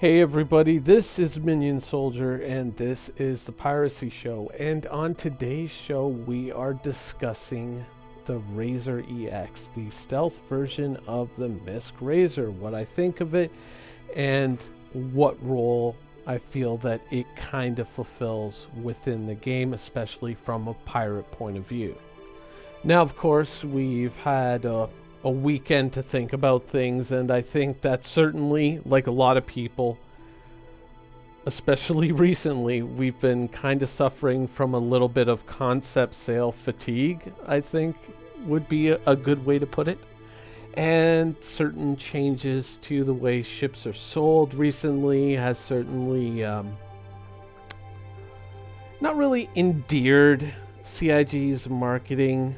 Hey everybody, this is Minion Soldier and this is the Piracy Show, and on today's show we are discussing the Razor EX, the stealth version of the MISC Razor, what I think of it and what role I feel that it kind of fulfills within the game, especially from a pirate point of view. Now of course we've had a weekend to think about things, and I think that certainly, like a lot of people, especially recently, we've been kind of suffering from a little bit of concept sale fatigue, I think would be a good way to put it. And certain changes to the way ships are sold recently has certainly not really endeared CIG's marketing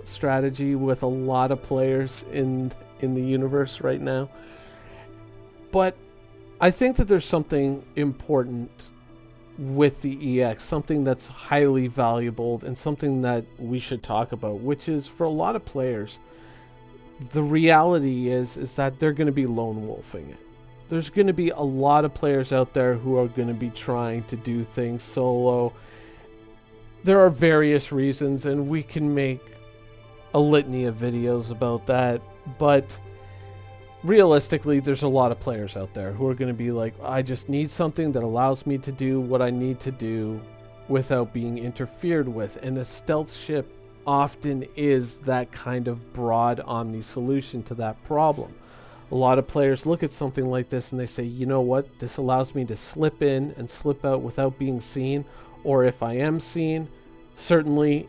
strategy with a lot of players in the universe right now. But I think that there's something important with the EX, something that's highly valuable and something that we should talk about, which is, for a lot of players, the reality is that they're going to be lone wolfing it. There's going to be a lot of players out there who are going to be trying to do things solo. There are various reasons, and we can make a litany of videos about that, but realistically there's a lot of players out there who are going to be like, I just need something that allows me to do what I need to do without being interfered with, and a stealth ship often is that kind of broad omni solution to that problem. A lot of players look at something like this and they say, you know what, this allows me to slip in and slip out without being seen, or if I am seen, certainly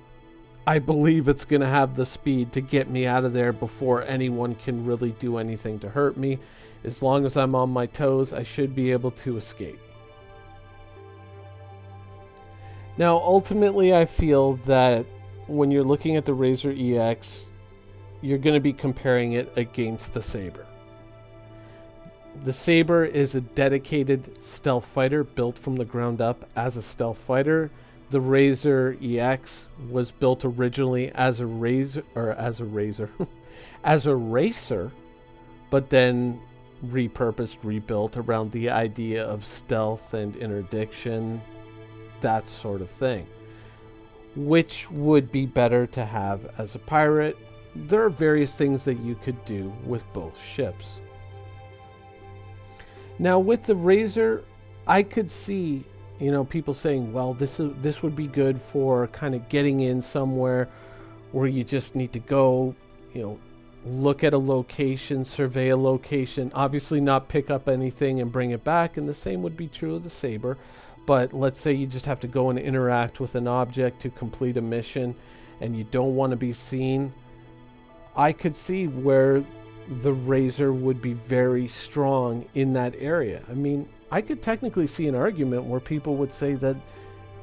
I believe it's going to have the speed to get me out of there before anyone can really do anything to hurt me. As long as I'm on my toes, I should be able to escape. Now, ultimately, I feel that when you're looking at the Razor EX, you're going to be comparing it against the Sabre. The Sabre is a dedicated stealth fighter built from the ground up as a stealth fighter. The Razor EX was built originally as a racer, as a racer, but then repurposed, rebuilt around the idea of stealth and interdiction, that sort of thing. Which would be better to have as a pirate? There are various things that you could do with both ships. Now with the Razor, I could see, you know, people saying, well, this would be good for kind of getting in somewhere where you just need to go, you know, look at a location, survey a location, obviously not pick up anything and bring it back, and the same would be true of the Sabre. But let's say you just have to go and interact with an object to complete a mission and you don't want to be seen. I could see where the Razor would be very strong in that area. I mean, I could technically see an argument where people would say that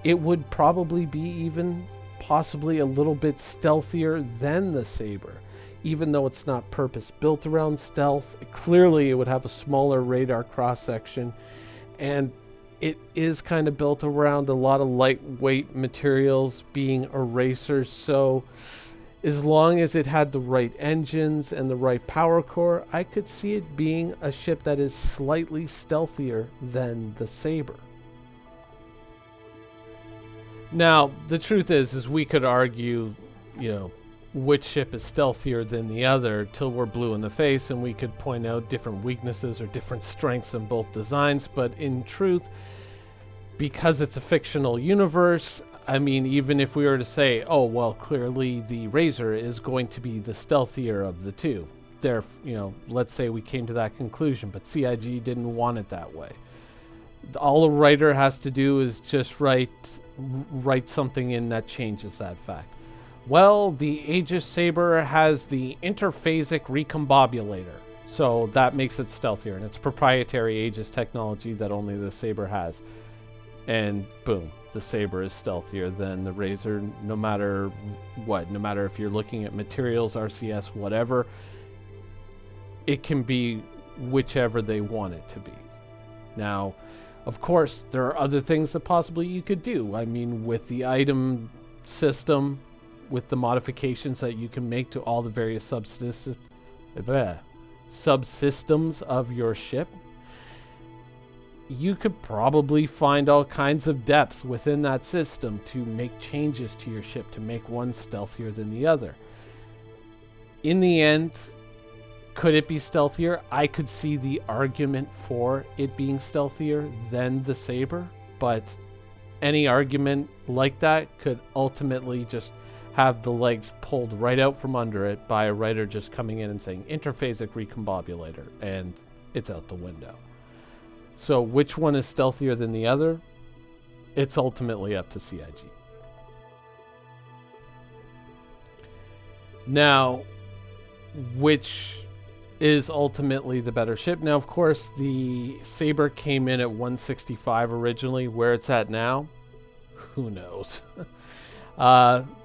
it would probably be even possibly a little bit stealthier than the Sabre. Even though it's not purpose-built around stealth, clearly it would have a smaller radar cross-section, and it is kind of built around a lot of lightweight materials, being erasers, so as long as it had the right engines and the right power core, I could see it being a ship that is slightly stealthier than the Sabre. Now, the truth is we could argue, you know, which ship is stealthier than the other till we're blue in the face, and we could point out different weaknesses or different strengths in both designs, but in truth, because it's a fictional universe, I mean, even if we were to say, oh, well, clearly the Razor is going to be the stealthier of the two. There, you know, let's say we came to that conclusion, but CIG didn't want it that way. All a writer has to do is just write something in that changes that fact. Well, the Aegis Sabre has the interphasic recombobulator, so that makes it stealthier, and it's proprietary Aegis technology that only the Sabre has. And boom, the Sabre is stealthier than the Razor, no matter what. No matter if you're looking at materials, RCS, whatever, it can be whichever they want it to be. Now, of course, there are other things that possibly you could do. I mean, with the item system, with the modifications that you can make to all the various subsystems of your ship, you could probably find all kinds of depth within that system to make changes to your ship to make one stealthier than the other. In the end, could it be stealthier? I could see the argument for it being stealthier than the Sabre, but any argument like that could ultimately just have the legs pulled right out from under it by a writer just coming in and saying interphasic recombobulator, and it's out the window. So which one is stealthier than the other? It's ultimately up to CIG. Now, which is ultimately the better ship? Now, of course, the Sabre came in at 165 originally. Where it's at now, who knows?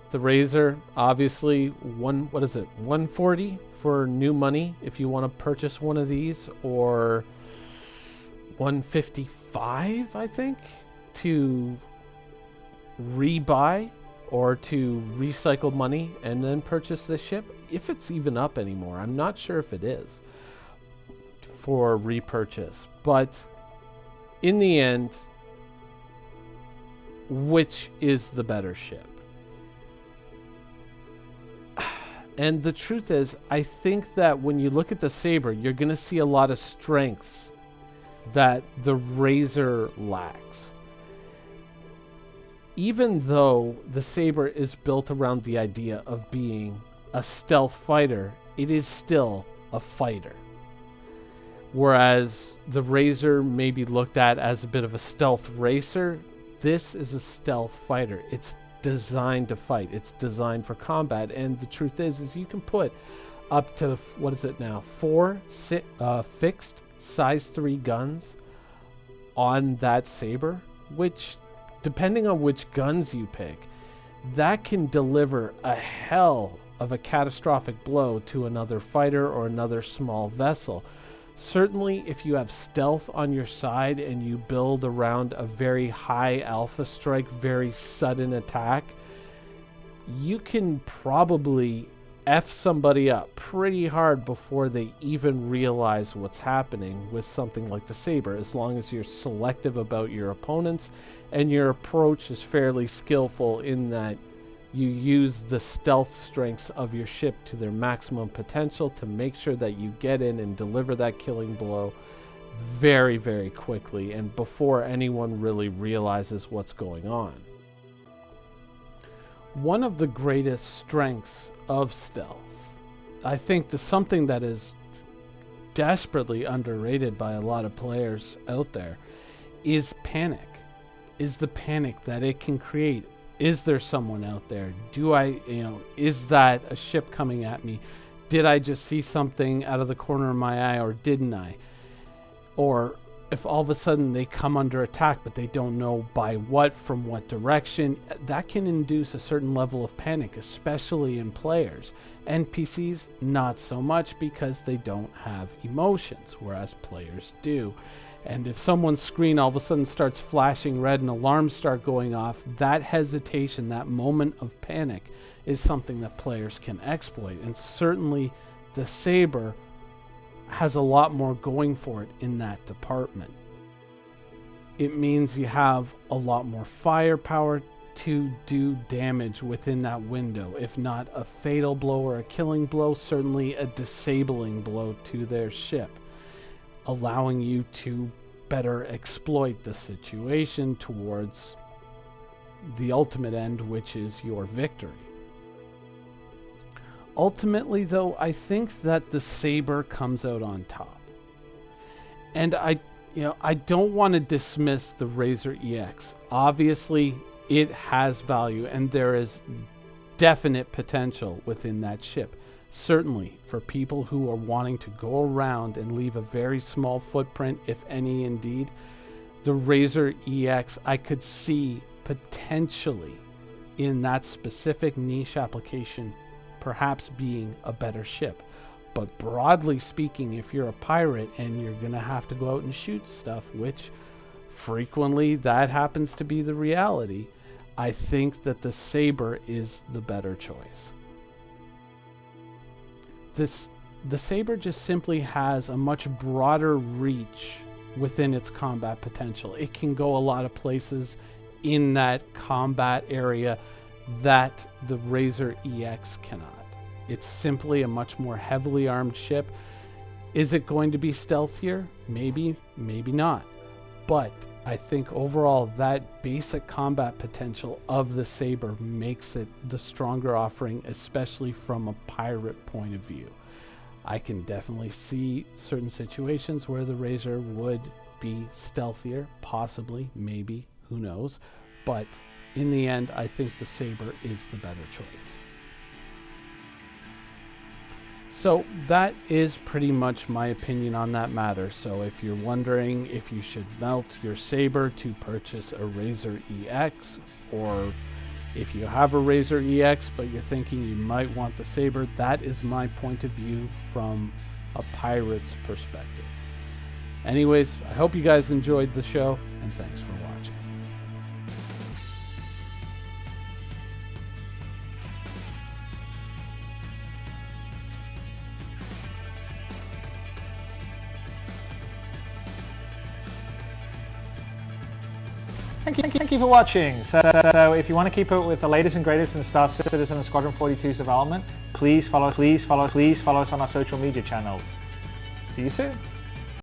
The Razor, obviously, what is it? 140 for new money if you want to purchase one of these, or 155, I think, to rebuy or to recycle money and then purchase this ship, if it's even up anymore. I'm not sure if it is for repurchase, but in the end, which is the better ship? And the truth is, I think that when you look at the Sabre, you're going to see a lot of strengths that the Razor lacks. Even though the Sabre is built around the idea of being a stealth fighter, it is still a fighter. Whereas the Razor may be looked at as a bit of a stealth racer, this is a stealth fighter. It's designed to fight. It's designed for combat. And the truth is you can put up to, what is it now, 4 fixed size 3 guns on that Sabre, which, depending on which guns you pick, that can deliver a hell of a catastrophic blow to another fighter or another small vessel. Certainly, if you have stealth on your side and you build around a very high alpha strike, very sudden attack, you can probably F somebody up pretty hard before they even realize what's happening with something like the Sabre, as long as you're selective about your opponents and your approach is fairly skillful in that you use the stealth strengths of your ship to their maximum potential to make sure that you get in and deliver that killing blow very, very quickly and before anyone really realizes what's going on. One of the greatest strengths of stealth, I think something that is desperately underrated by a lot of players out there, is panic. Is the panic that it can create. Is there someone out there? Is that a ship coming at me? Did I just see something out of the corner of my eye, or didn't I? Or if all of a sudden they come under attack, but they don't know by what, from what direction, that can induce a certain level of panic, especially in players. NPCs, not so much, because they don't have emotions, whereas players do. And if someone's screen all of a sudden starts flashing red and alarms start going off, that hesitation, that moment of panic, is something that players can exploit. And certainly the Sabre has a lot more going for it in that department. It means you have a lot more firepower to do damage within that window. If not a fatal blow or a killing blow, certainly a disabling blow to their ship, allowing you to better exploit the situation towards the ultimate end, which is your victory. Ultimately, though, I think that the Sabre comes out on top. And I don't want to dismiss the Razor EX. Obviously, it has value, and there is definite potential within that ship. Certainly, for people who are wanting to go around and leave a very small footprint, if any indeed, the Razor EX I could see potentially in that specific niche application perhaps being a better ship. But broadly speaking, if you're a pirate and you're going to have to go out and shoot stuff, which frequently that happens to be the reality, I think that the Sabre is the better choice. The Sabre just simply has a much broader reach within its combat potential. It can go a lot of places in that combat area that the Razor EX cannot. It's simply a much more heavily armed ship. Is it going to be stealthier? Maybe, maybe not. But I think overall that basic combat potential of the Sabre makes it the stronger offering, especially from a pirate point of view. I can definitely see certain situations where the Razor would be stealthier, possibly, maybe, who knows. But in the end, I think the Sabre is the better choice. So that is pretty much my opinion on that matter. So if you're wondering if you should melt your Sabre to purchase a Razor EX, or if you have a Razor EX but you're thinking you might want the Sabre, that is my point of view from a pirate's perspective. Anyways, I hope you guys enjoyed the show, and thanks for watching. Thank you for watching. So if you want to keep up with the latest and greatest in Star Citizen and Squadron 42's development, please follow us on our social media channels. See you soon.